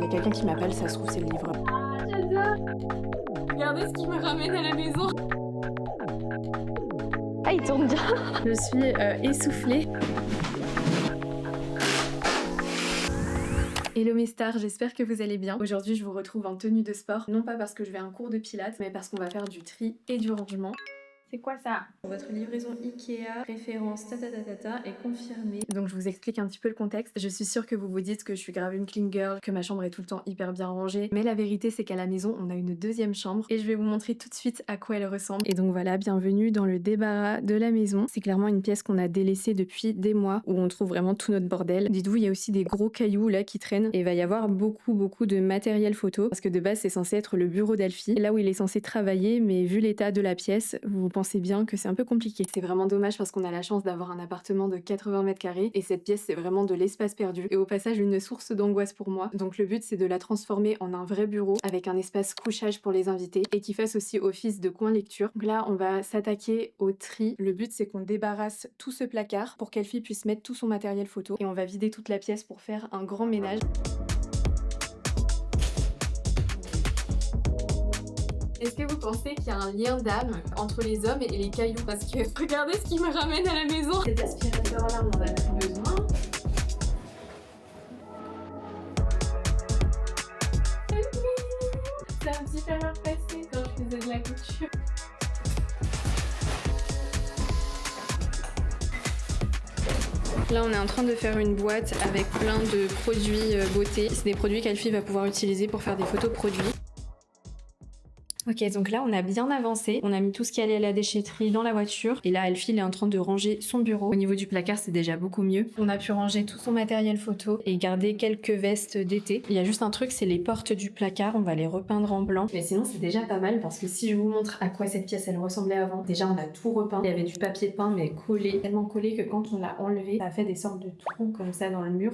a quelqu'un qui m'appelle, ça se trouve c'est le livreur. Ah, j'adore. Regardez ce qui me ramène à la maison. Ah, il tourne bien. Je suis essoufflée. Hello mes stars, j'espère que vous allez bien. Aujourd'hui je vous retrouve en tenue de sport, non pas parce que je vais à un cours de pilates, mais parce qu'on va faire du tri et du rangement. C'est quoi ça? Votre livraison Ikea, référence ta est confirmée. Donc je vous explique un petit peu le contexte. Je suis sûre que vous vous dites que je suis grave une clean girl, que ma chambre est tout le temps hyper bien rangée. Mais la vérité c'est qu'à la maison on a une deuxième chambre et je vais vous montrer tout de suite à quoi elle ressemble. Et donc voilà, bienvenue dans le débarras de la maison. C'est clairement une pièce qu'on a délaissée depuis des mois où on trouve vraiment tout notre bordel. Dites-vous, il y a aussi des gros cailloux là qui traînent et il va y avoir beaucoup de matériel photo parce que de base c'est censé être le bureau d'Alfie, là où il est censé travailler, mais vu l'état de la pièce, vous pensez bien que c'est un peu compliqué. C'est vraiment dommage parce qu'on a la chance d'avoir un appartement de 80 mètres carrés et cette pièce c'est vraiment de l'espace perdu et au passage une source d'angoisse pour moi. Donc le but c'est de la transformer en un vrai bureau avec un espace couchage pour les invités et qui fasse aussi office de coin lecture. Donc là on va s'attaquer au tri. Le but c'est qu'on débarrasse tout ce placard pour qu'Elfie puisse mettre tout son matériel photo et on va vider toute la pièce pour faire un grand ménage. Est-ce que vous pensez qu'il y a un lien d'âme entre les hommes et les cailloux? Parce que regardez ce qui me ramène à la maison. Cet aspirateur là, on en a plus besoin. C'est un petit peu passé quand je faisais de la couture. Là on est en train de faire une boîte avec plein de produits beauté. C'est des produits qu'Alfie va pouvoir utiliser pour faire des photos produits. Ok, donc là on a bien avancé, on a mis tout ce qui allait à la déchetterie dans la voiture et là Elfie est en train de ranger son bureau. Au niveau du placard c'est déjà beaucoup mieux. On a pu ranger tout son matériel photo et garder quelques vestes d'été. Il y a juste un truc, c'est les portes du placard, on va les repeindre en blanc. Mais sinon c'est déjà pas mal parce que si je vous montre à quoi cette pièce elle ressemblait avant, déjà on a tout repeint. Il y avait du papier peint mais collé, tellement collé que quand on l'a enlevé, ça a fait des sortes de trous comme ça dans le mur.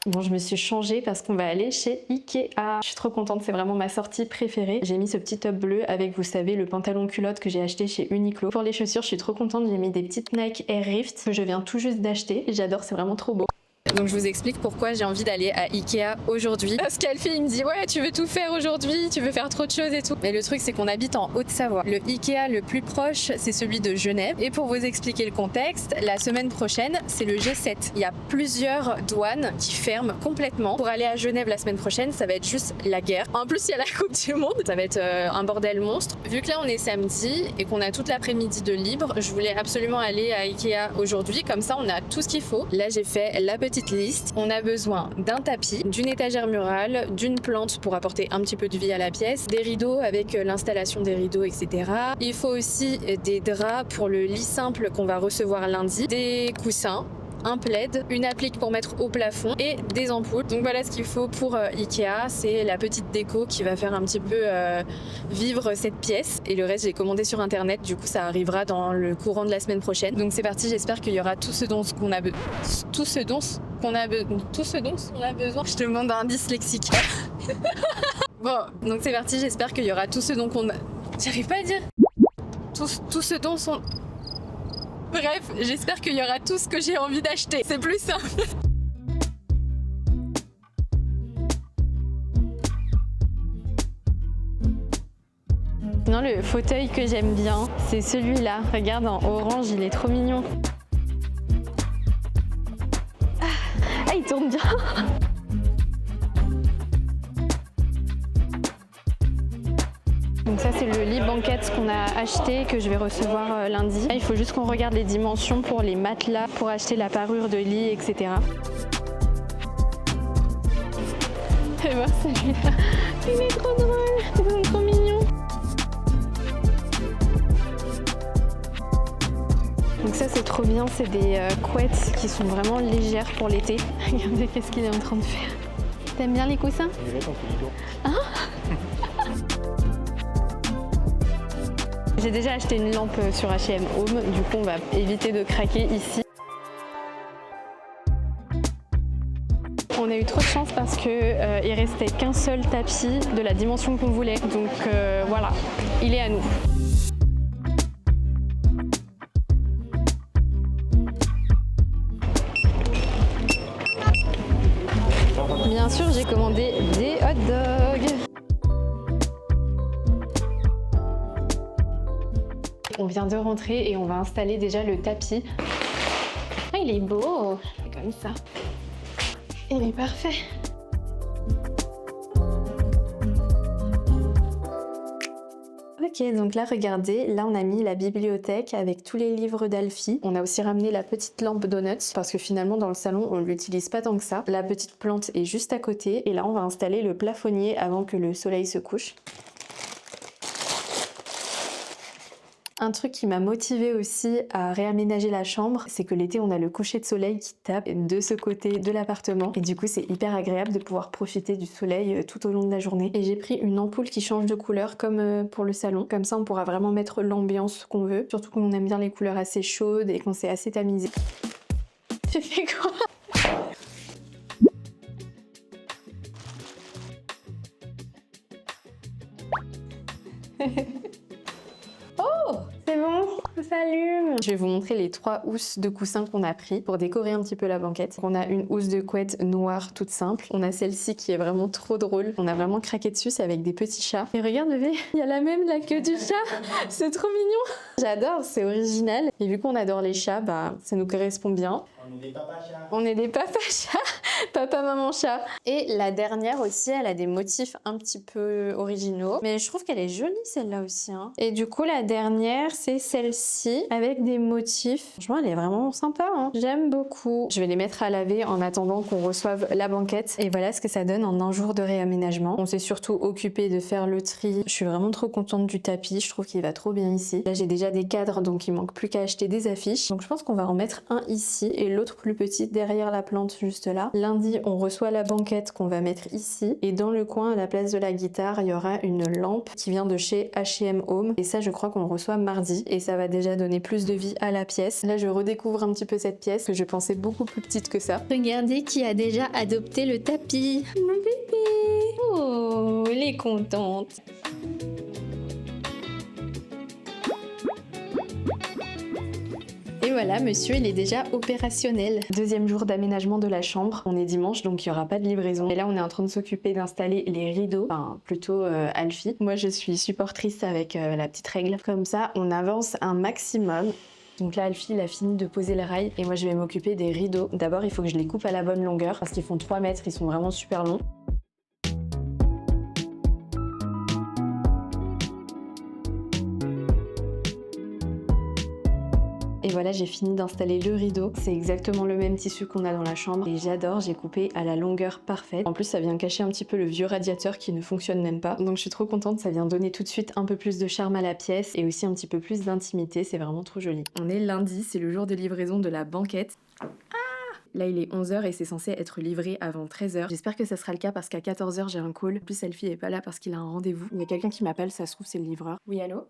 Bon, je me suis changée parce qu'on va aller chez Ikea. Je suis trop contente, c'est vraiment ma sortie préférée. J'ai mis ce petit top bleu avec, vous savez, le pantalon culotte que j'ai acheté chez Uniqlo. Pour les chaussures, je suis trop contente, j'ai mis des petites Nike Air Rift que je viens tout juste d'acheter. J'adore, c'est vraiment trop beau. Donc je vous explique pourquoi j'ai envie d'aller à Ikea aujourd'hui. Parce qu'Elfie me dit ouais tu veux tout faire aujourd'hui, tu veux faire trop de choses et tout. Mais le truc c'est qu'on habite en Haute-Savoie. Le Ikea le plus proche c'est celui de Genève. Et pour vous expliquer le contexte, la semaine prochaine c'est le G7. Il y a plusieurs douanes qui ferment complètement. Pour aller à Genève la semaine prochaine ça va être juste la guerre. En plus il y a la Coupe du Monde, ça va être un bordel monstre. Vu que là on est samedi et qu'on a toute l'après-midi de libre, je voulais absolument aller à Ikea aujourd'hui. Comme ça on a tout ce qu'il faut. Là j'ai fait la petite liste. On a besoin d'un tapis, d'une étagère murale, d'une plante pour apporter un petit peu de vie à la pièce, des rideaux avec l'installation des rideaux, etc. Il faut aussi des draps pour le lit simple qu'on va recevoir lundi, des coussins, un plaid, une applique pour mettre au plafond et des ampoules. Donc voilà ce qu'il faut pour Ikea, c'est la petite déco qui va faire un petit peu vivre cette pièce et le reste j'ai commandé sur internet, du coup ça arrivera dans le courant de la semaine prochaine. Donc c'est parti, j'espère qu'il y aura tout ce dont on a besoin. Tout ce dont on a besoin. Je demande à un dyslexique. Bon, donc c'est parti, j'espère qu'il y aura tout ce dont on a... J'arrive pas à dire. Tout ce dont on... Bref, j'espère qu'il y aura tout ce que j'ai envie d'acheter. C'est plus simple. Non, le fauteuil que j'aime bien, c'est celui-là. Regarde, en orange, il est trop mignon. Ah, il tourne bien. Donc ça c'est le lit banquette qu'on a acheté, que je vais recevoir lundi. Il faut juste qu'on regarde les dimensions pour les matelas, pour acheter la parure de lit, etc. Et voir celui-là, il est trop drôle, il est trop mignon. Donc ça c'est trop bien, c'est des couettes qui sont vraiment légères pour l'été. Regardez qu'est-ce qu'il est en train de faire. T'aimes bien les coussins? Hein? J'ai déjà acheté une lampe sur H&M Home, du coup on va éviter de craquer ici. On a eu trop de chance parce que il restait qu'un seul tapis de la dimension qu'on voulait, donc voilà, il est à nous. Bien sûr, j'ai commandé des hot dogs. On vient de rentrer et on va installer déjà le tapis. Ah, il est beau, c'est comme ça. Il est parfait. Ok, donc là regardez, là on a mis la bibliothèque avec tous les livres d'Alfie. On a aussi ramené la petite lampe Donuts parce que finalement dans le salon on l'utilise pas tant que ça. La petite plante est juste à côté et là on va installer le plafonnier avant que le soleil se couche. Un truc qui m'a motivée aussi à réaménager la chambre, c'est que l'été on a le coucher de soleil qui tape de ce côté de l'appartement et du coup c'est hyper agréable de pouvoir profiter du soleil tout au long de la journée. Et j'ai pris une ampoule qui change de couleur comme pour le salon, comme ça on pourra vraiment mettre l'ambiance qu'on veut, surtout qu'on aime bien les couleurs assez chaudes et qu'on s'est assez tamisé. Tu fais quoi? Oh, c'est bon, ça s'allume. Je vais vous montrer les 3 housses de coussins qu'on a pris pour décorer un petit peu la banquette. On a une housse de couette noire toute simple. On a celle-ci qui est vraiment trop drôle. On a vraiment craqué dessus, c'est avec des petits chats. Et regarde bébé, il y a la même la queue du chat. C'est trop mignon. J'adore, c'est original. Et vu qu'on adore les chats, bah ça nous correspond bien. On est des papas chats. On est des papas chats, papa, maman, chat. Et la dernière aussi, elle a des motifs un petit peu originaux. Mais je trouve qu'elle est jolie celle-là aussi. Hein. Et du coup, la dernière, c'est celle-ci avec des motifs. Franchement, elle est vraiment sympa. Hein. J'aime beaucoup. Je vais les mettre à laver en attendant qu'on reçoive la banquette. Et voilà ce que ça donne en un jour de réaménagement. On s'est surtout occupé de faire le tri. Je suis vraiment trop contente du tapis. Je trouve qu'il va trop bien ici. Là, j'ai déjà des cadres, donc il manque plus qu'à acheter des affiches. Donc je pense qu'on va en mettre un ici et l'autre plus petit derrière la plante juste là. Lundi, on reçoit la banquette qu'on va mettre ici et dans le coin à la place de la guitare, il y aura une lampe qui vient de chez H&M Home et ça je crois qu'on le reçoit mardi et ça va déjà donner plus de vie à la pièce. Là je redécouvre un petit peu cette pièce que je pensais beaucoup plus petite que ça. Regardez qui a déjà adopté le tapis. Mon bébé. Oh, elle est contente. Et voilà, monsieur, il est déjà opérationnel. Deuxième jour d'aménagement de la chambre. On est dimanche, donc il n'y aura pas de livraison. Et là, on est en train de s'occuper d'installer les rideaux. Enfin, plutôt Alfie. Moi, je suis supportrice avec la petite règle. Comme ça, on avance un maximum. Donc là, Alfie, il a fini de poser le rail. Et moi, je vais m'occuper des rideaux. D'abord, il faut que je les coupe à la bonne longueur. Parce qu'ils font 3 mètres, ils sont vraiment super longs. Et voilà, j'ai fini d'installer le rideau. C'est exactement le même tissu qu'on a dans la chambre. Et j'adore, j'ai coupé à la longueur parfaite. En plus, ça vient cacher un petit peu le vieux radiateur qui ne fonctionne même pas. Donc je suis trop contente, ça vient donner tout de suite un peu plus de charme à la pièce et aussi un petit peu plus d'intimité. C'est vraiment trop joli. On est lundi, c'est le jour de livraison de la banquette. Là, il est 11h et c'est censé être livré avant 13h. J'espère que ça sera le cas parce qu'à 14h, j'ai un call. En plus, Alfie est pas là parce qu'il a un rendez-vous. Il y a quelqu'un qui m'appelle, ça se trouve, c'est le livreur. Oui, allô?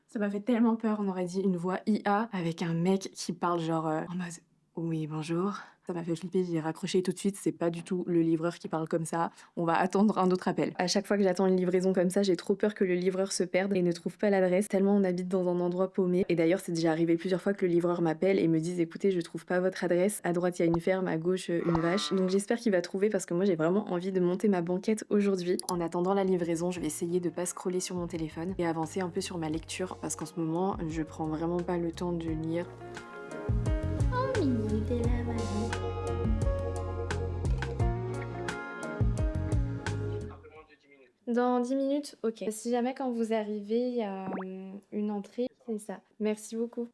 Ça m'a fait tellement peur, on aurait dit une voix IA avec un mec qui parle genre en mode « Oui, bonjour ». Ça m'a fait flipper, j'ai raccroché tout de suite, c'est pas du tout le livreur qui parle comme ça. On va attendre un autre appel. À chaque fois que j'attends une livraison comme ça, j'ai trop peur que le livreur se perde et ne trouve pas l'adresse, tellement on habite dans un endroit paumé. Et d'ailleurs, c'est déjà arrivé plusieurs fois que le livreur m'appelle et me dise « Écoutez, je trouve pas votre adresse. À droite, il y a une ferme, à gauche, une vache. » Donc j'espère qu'il va trouver parce que moi, j'ai vraiment envie de monter ma banquette aujourd'hui. En attendant la livraison, je vais essayer de pas scroller sur mon téléphone et avancer un peu sur ma lecture parce qu'en ce moment, je prends vraiment pas le temps de lire. Oh, Mini de la magie. Dans 10 minutes, ok. Si jamais quand vous arrivez, il y a une entrée, c'est ça. Merci beaucoup.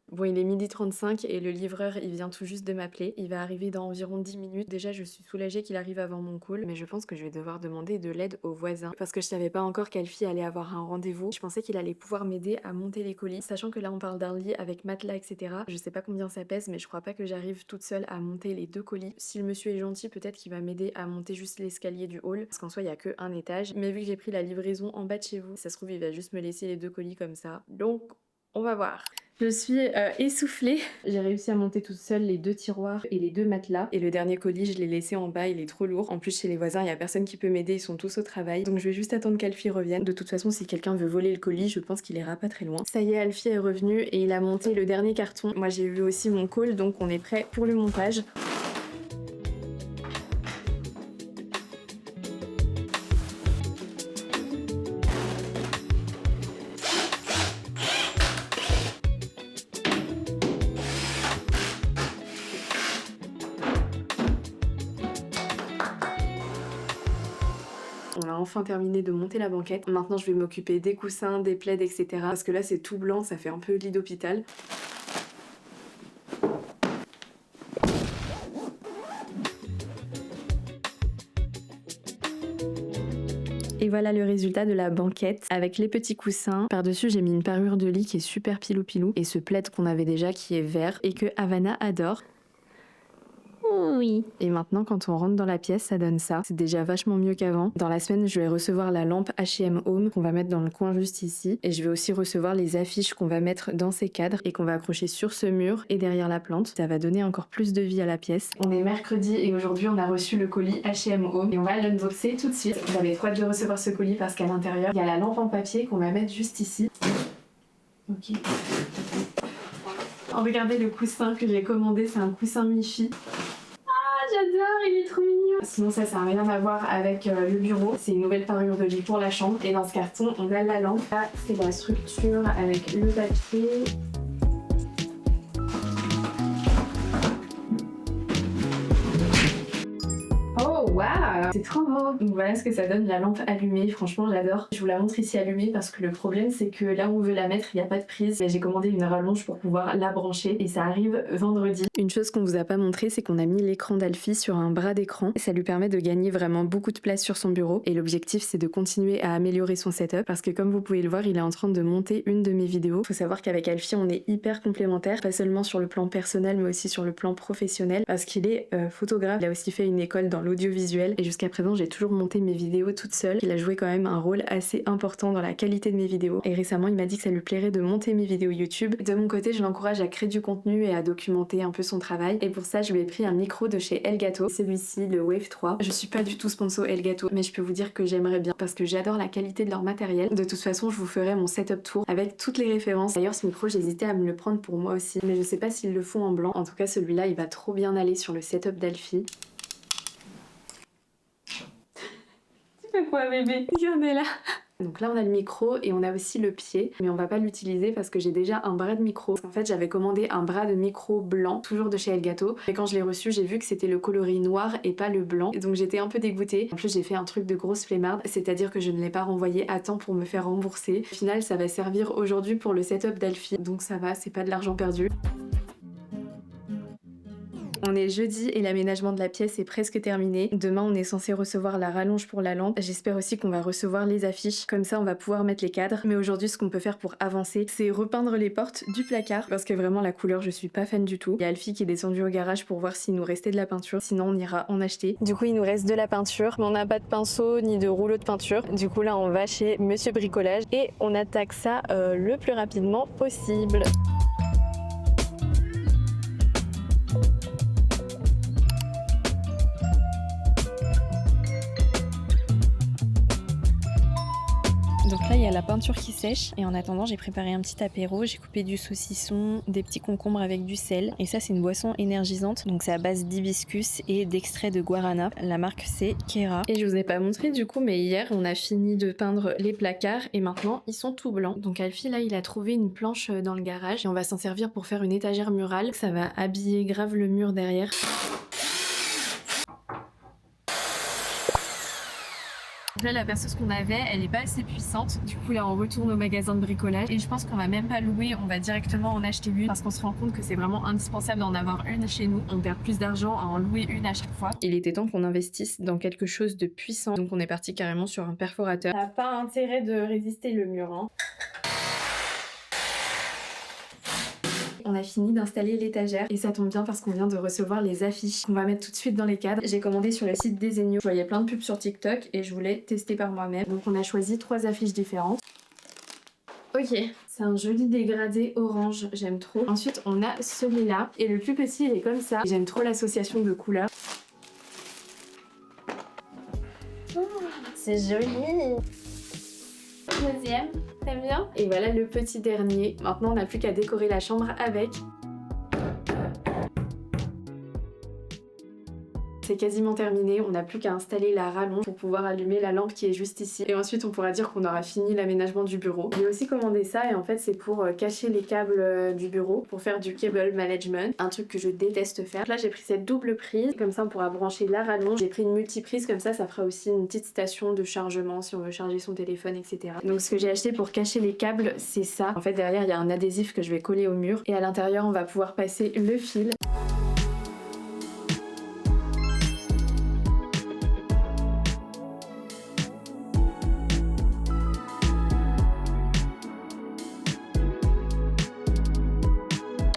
Bon, il est 12h35 et le livreur, il vient tout juste de m'appeler. Il va arriver dans environ 10 minutes. Déjà, je suis soulagée qu'il arrive avant mon call, mais je pense que je vais devoir demander de l'aide aux voisins parce que je savais pas encore qu'Alfie allait avoir un rendez-vous. Je pensais qu'il allait pouvoir m'aider à monter les colis, sachant que là, on parle d'un lit avec matelas, etc. Je sais pas combien ça pèse, mais je crois pas que j'arrive toute seule à monter les 2 colis. Si le monsieur est gentil, peut-être qu'il va m'aider à monter juste l'escalier du hall, parce qu'en soi, il y a que un étage. Mais vu que j'ai pris la livraison en bas de chez vous, ça se trouve, il va juste me laisser les 2 colis comme ça. Donc, on va voir. Je suis essoufflée. J'ai réussi à monter toute seule les 2 tiroirs et les 2 matelas. Et le dernier colis, je l'ai laissé en bas, il est trop lourd. En plus, chez les voisins, il y a personne qui peut m'aider, ils sont tous au travail. Donc je vais juste attendre qu'Alfie revienne. De toute façon, si quelqu'un veut voler le colis, je pense qu'il ira pas très loin. Ça y est, Alfie est revenu et il a monté le dernier carton. Moi, j'ai eu aussi mon call, donc on est prêt pour le montage. enfin terminé de monter la banquette. Maintenant je vais m'occuper des coussins, des plaids, etc. Parce que là c'est tout blanc, ça fait un peu lit d'hôpital. Et voilà le résultat de la banquette avec les petits coussins. Par-dessus, j'ai mis une parure de lit qui est super pilou-pilou et ce plaid qu'on avait déjà qui est vert et que Havana adore. Oui. Et maintenant, quand on rentre dans la pièce, ça donne ça. C'est déjà vachement mieux qu'avant. Dans la semaine, je vais recevoir la lampe H&M Home qu'on va mettre dans le coin juste ici. Et je vais aussi recevoir les affiches qu'on va mettre dans ces cadres et qu'on va accrocher sur ce mur et derrière la plante. Ça va donner encore plus de vie à la pièce. On est mercredi et aujourd'hui, on a reçu le colis H&M Home et on va l'unboxer tout de suite. J'avais trop hâte de recevoir ce colis parce qu'à l'intérieur, il y a la lampe en papier qu'on va mettre juste ici. Ok. Regardez le coussin que j'ai commandé, c'est un coussin mi-fi. J'adore, il est trop mignon. Sinon ça n'a rien à voir avec le bureau. C'est une nouvelle parure de lit pour la chambre. Et dans ce carton, on a la lampe. Là, c'est la structure avec le papier. Oh waouh, c'est trop beau. Donc voilà ce que ça donne la lampe allumée. Franchement j'adore. Je vous la montre ici allumée parce que le problème c'est que là où on veut la mettre il n'y a pas de prise. J'ai commandé une rallonge pour pouvoir la brancher et ça arrive vendredi. Une chose qu'on vous a pas montré c'est qu'on a mis l'écran d'Alfie sur un bras d'écran. Ça lui permet de gagner vraiment beaucoup de place sur son bureau et l'objectif c'est de continuer à améliorer son setup parce que comme vous pouvez le voir il est en train de monter une de mes vidéos. Faut savoir qu'avec Alfie on est hyper complémentaires, pas seulement sur le plan personnel mais aussi sur le plan professionnel parce qu'il est photographe. Il a aussi fait une école dans l'audiovisuel et jusqu'à présent j'ai toujours monté mes vidéos toute seule. Il a joué quand même un rôle assez important dans la qualité de mes vidéos et récemment il m'a dit que ça lui plairait de monter mes vidéos YouTube. De mon côté je l'encourage à créer du contenu et à documenter un peu son travail et pour ça je lui ai pris un micro de chez Elgato, celui-ci le Wave 3. Je suis pas du tout sponsor Elgato mais je peux vous dire que j'aimerais bien parce que j'adore la qualité de leur matériel. De toute façon je vous ferai mon setup tour avec toutes les références. D'ailleurs ce micro j'hésitais à me le prendre pour moi aussi mais je sais pas s'ils le font en blanc. En tout cas celui-là il va trop bien aller sur le setup d'Alfie. Quoi bébé? Regardez là. Donc là on a le micro et on a aussi le pied mais on va pas l'utiliser parce que j'ai déjà un bras de micro. En fait j'avais commandé un bras de micro blanc toujours de chez Elgato et quand je l'ai reçu j'ai vu que c'était le coloris noir et pas le blanc donc j'étais un peu dégoûtée. En plus j'ai fait un truc de grosse flemmarde, c'est-à-dire que je ne l'ai pas renvoyé à temps pour me faire rembourser. Au final ça va servir aujourd'hui pour le setup d'Alfie donc ça va, c'est pas de l'argent perdu. On est jeudi et l'aménagement de la pièce est presque terminé. Demain on est censé recevoir la rallonge pour la lampe. J'espère aussi qu'on va recevoir les affiches, comme ça on va pouvoir mettre les cadres. Mais aujourd'hui ce qu'on peut faire pour avancer c'est repeindre les portes du placard parce que vraiment la couleur je suis pas fan du tout. Il y a Alfie qui est descendu au garage pour voir s'il nous restait de la peinture, sinon on ira en acheter. Du coup il nous reste de la peinture mais on n'a pas de pinceau ni de rouleau de peinture. Du coup là on va chez Monsieur Bricolage et on attaque ça le plus rapidement possible. Donc là il y a la peinture qui sèche et en attendant j'ai préparé un petit apéro, j'ai coupé du saucisson, des petits concombres avec du sel et ça c'est une boisson énergisante donc c'est à base d'hibiscus et d'extrait de guarana, la marque c'est Kera. Et je vous ai pas montré du coup mais hier on a fini de peindre les placards et maintenant ils sont tout blancs. Donc Alfie là il a trouvé une planche dans le garage et on va s'en servir pour faire une étagère murale, ça va habiller grave le mur derrière. Là la perceuse qu'on avait elle est pas assez puissante, du coup là on retourne au magasin de bricolage et je pense qu'on va même pas louer, on va directement en acheter une parce qu'on se rend compte que c'est vraiment indispensable d'en avoir une chez nous, on perd plus d'argent à en louer une à chaque fois. Il était temps qu'on investisse dans quelque chose de puissant donc on est parti carrément sur un perforateur. Ça n'a pas intérêt de résister le mur hein. On a fini d'installer l'étagère et ça tombe bien parce qu'on vient de recevoir les affiches qu'on va mettre tout de suite dans les cadres. J'ai commandé sur le site Desenio. Je voyais plein de pubs sur TikTok et je voulais tester par moi-même. Donc on a choisi 3 affiches différentes. Ok, c'est un joli dégradé orange, j'aime trop. Ensuite on a celui-là et le plus petit il est comme ça. J'aime trop l'association de couleurs. Oh, c'est joli. Deuxième, t'aimes bien? Et voilà le petit dernier. Maintenant on n'a plus qu'à décorer la chambre avec. C'est quasiment terminé, on n'a plus qu'à installer la rallonge pour pouvoir allumer la lampe qui est juste ici. Et ensuite on pourra dire qu'on aura fini l'aménagement du bureau. J'ai aussi commandé ça et en fait c'est pour cacher les câbles du bureau, pour faire du cable management, un truc que je déteste faire. Là j'ai pris cette double prise, comme ça on pourra brancher la rallonge. J'ai pris une multiprise, comme ça fera aussi une petite station de chargement si on veut charger son téléphone, etc. Donc ce que j'ai acheté pour cacher les câbles, c'est ça. En fait derrière il y a un adhésif que je vais coller au mur et à l'intérieur on va pouvoir passer le fil.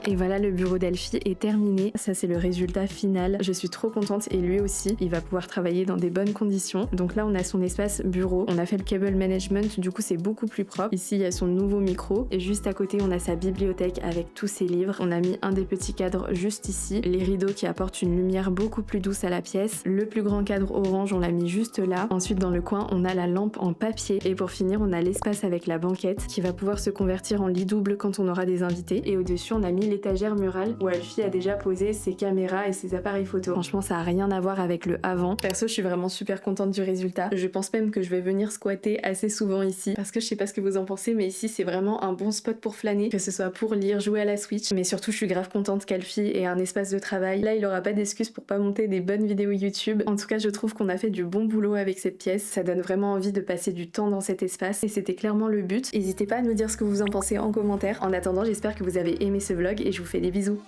Et voilà, le bureau d'Elfie est terminé. Ça, c'est le résultat final. Je suis trop contente et lui aussi, il va pouvoir travailler dans des bonnes conditions. Donc là, on a son espace bureau. On a fait le cable management, du coup, c'est beaucoup plus propre. Ici, il y a son nouveau micro. Et juste à côté, on a sa bibliothèque avec tous ses livres. On a mis un des petits cadres juste ici. Les rideaux qui apportent une lumière beaucoup plus douce à la pièce. Le plus grand cadre orange, on l'a mis juste là. Ensuite, dans le coin, on a la lampe en papier. Et pour finir, on a l'espace avec la banquette qui va pouvoir se convertir en lit double quand on aura des invités. Et au-dessus, on a mis l'étagère murale où Elfie a déjà posé ses caméras et ses appareils photo. Franchement, ça a rien à voir avec le avant. Perso, je suis vraiment super contente du résultat. Je pense même que je vais venir squatter assez souvent ici parce que je sais pas ce que vous en pensez, mais ici c'est vraiment un bon spot pour flâner, que ce soit pour lire, jouer à la Switch, mais surtout je suis grave contente qu'Elfie ait un espace de travail. Là, il aura pas d'excuse pour pas monter des bonnes vidéos YouTube. En tout cas, je trouve qu'on a fait du bon boulot avec cette pièce. Ça donne vraiment envie de passer du temps dans cet espace et c'était clairement le but. N'hésitez pas à nous dire ce que vous en pensez en commentaire. En attendant, j'espère que vous avez aimé ce vlog et je vous fais des bisous.